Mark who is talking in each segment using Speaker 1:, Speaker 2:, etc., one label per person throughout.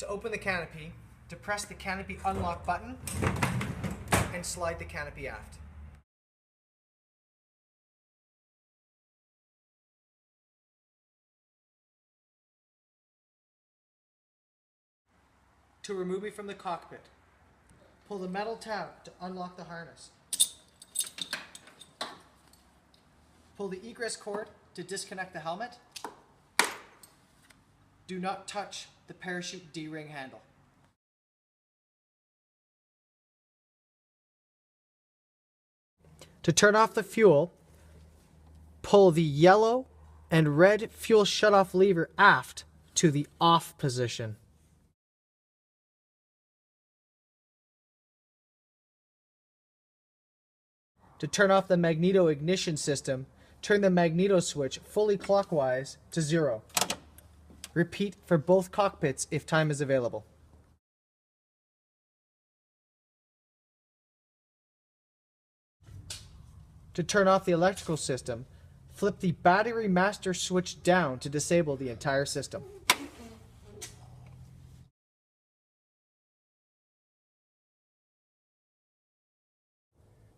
Speaker 1: To open the canopy, depress the canopy unlock button and slide the canopy aft. To remove it from the cockpit, pull the metal tab to unlock the harness. Pull the egress cord to disconnect the helmet. Do not touch the parachute D-ring handle. To turn off the fuel, pull the yellow and red fuel shutoff lever aft to the off position. To turn off the magneto ignition system, turn the magneto switch fully clockwise to 0. Repeat for both cockpits if time is available. To turn off the electrical system, flip the battery master switch down to disable the entire system.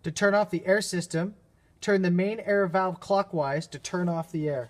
Speaker 1: To turn off the air system, turn the main air valve clockwise to turn off the air.